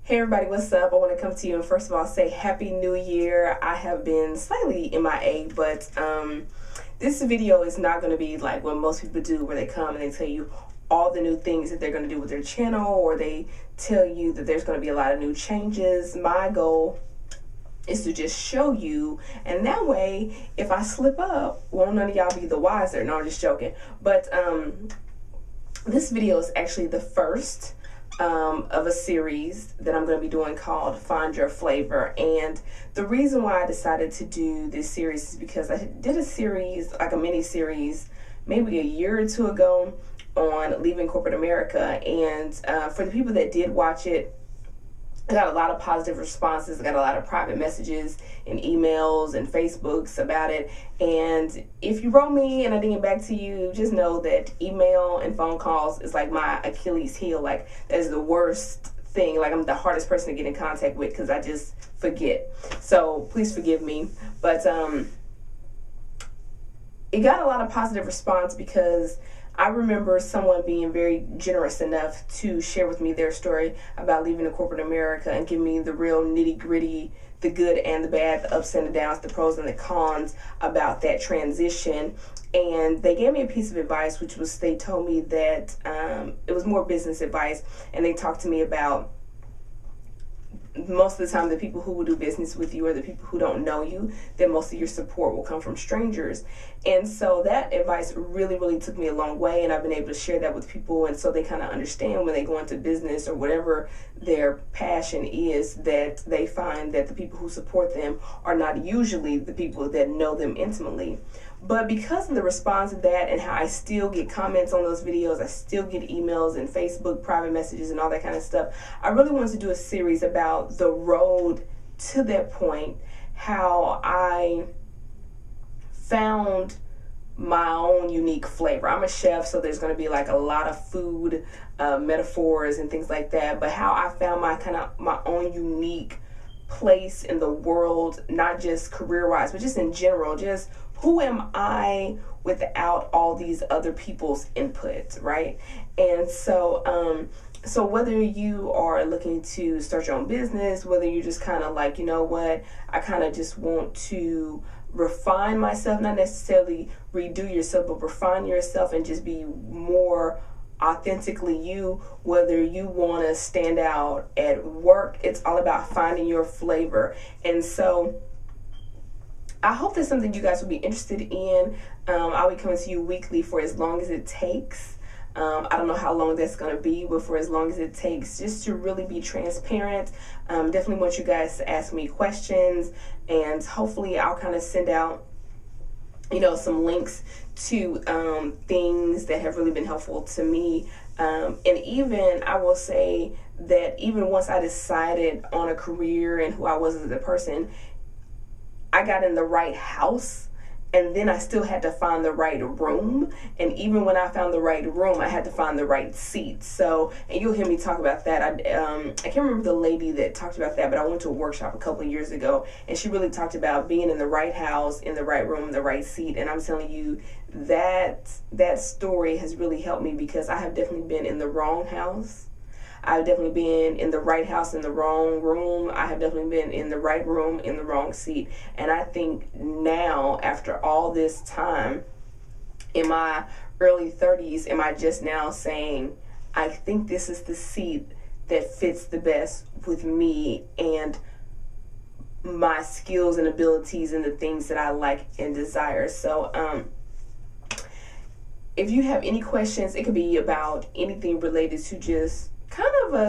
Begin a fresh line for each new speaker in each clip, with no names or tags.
Hey everybody, what's up? I want to come to you and first of all say Happy New Year. I have been slightly MIA, but this video is not going to be like what most people do where they come and they tell you all the new things that they're going to do with their channel, or they tell you that there's going to be a lot of new changes. My goal is to just show you, and that way if I slip up, won't none of y'all be the wiser. No, I'm just joking. But this video is actually the first of a series that I'm going to be doing called Find Your Flavor. And the reason why I decided to do this series is because I did a series, like a mini series, maybe a year or two ago on leaving corporate America. And for the people that did watch it, I got a lot of positive responses. I got a lot of private messages and emails and Facebooks about it. And if you wrote me and I didn't get back to you, just know that email and phone calls is like my Achilles heel. Like, that is the worst thing. Like, I'm the hardest person to get in contact with because I just forget. So please forgive me. But it got a lot of positive response because I remember someone being very generous enough to share with me their story about leaving the corporate America and give me the real nitty gritty, the good and the bad, the ups and the downs, the pros and the cons about that transition. And they gave me a piece of advice, which was, they told me that it was more business advice, and they talked to me about most of the time the people who will do business with you are the people who don't know you, that most of your support will come from strangers. And so that advice really took me a long way, and I've been able to share that with people, and so they kind of understand when they go into business or whatever their passion is, that they find that the people who support them are not usually the people that know them intimately. But because of the response to that and how I still get comments on those videos, I still get emails and Facebook private messages and all that kind of stuff, I really wanted to do a series about the road to that point, how I found my own unique flavor. I'm a chef, so there's going to be like a lot of food metaphors and things like that, but how I found my own unique place in the world, not just career-wise, but just in general, just who am I without all these other people's input, right? And so so whether you are looking to start your own business, whether you're just kind of like, you know what, I kind of just want to refine myself, not necessarily redo yourself, but refine yourself and just be more authentically you, whether you want to stand out at work, it's all about finding your flavor. And so I hope that's something you guys will be interested in. I'll be coming to you weekly for as long as it takes. I don't know how long that's going to be, but for as long as it takes, just to really be transparent. Definitely want you guys to ask me questions, and hopefully I'll kind of send out, you know, some links to things that have really been helpful to me. And even, I will say that even once I decided on a career and who I was as a person, I got in the right house, and then I still had to find the right room. And even when I found the right room, I had to find the right seat. So, and you'll hear me talk about that. I can't remember the lady that talked about that, but I went to a workshop a couple of years ago, and she really talked about being in the right house, in the right room, the right seat. And I'm telling you, that story has really helped me, because I have definitely been in the wrong house. I've definitely been in the right house, in the wrong room. I have definitely been in the right room, in the wrong seat. And I think now, after all this time, in my early 30s, am I just now saying, I think this is the seat that fits the best with me and my skills and abilities and the things that I like and desire. So, if you have any questions, it could be about anything related to just kind of a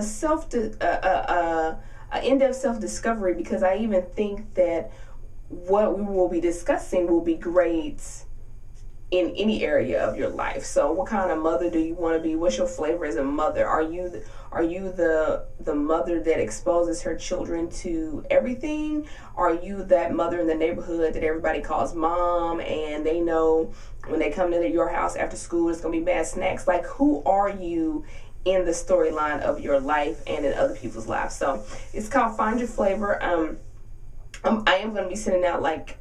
in-depth self-discovery, because I even think that what we will be discussing will be great in any area of your life. So what kind of mother do you want to be? What's your flavor as a mother? Are you the mother that exposes her children to everything? Are you that mother in the neighborhood that everybody calls mom, and they know when they come to your house after school it's gonna be bad snacks? Like, who are you in the storyline of your life and in other people's lives? So it's called Find Your Flavor. I am going to be sending out like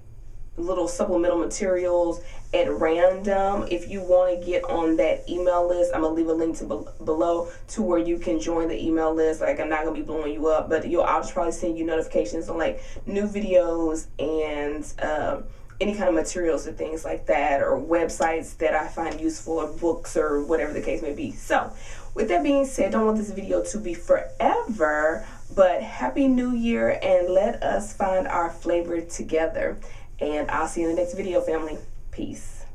little supplemental materials at random. If you want to get on that email list, I'm gonna leave a link to below to where you can join the email list. Like, I'm not gonna be blowing you up, but I'll just probably send you notifications on like new videos and any kind of materials or things like that, or websites that I find useful, or books, or whatever the case may be. So with that being said, don't want this video to be forever, but Happy New Year, and let us find our flavor together. And I'll see you in the next video, family. Peace.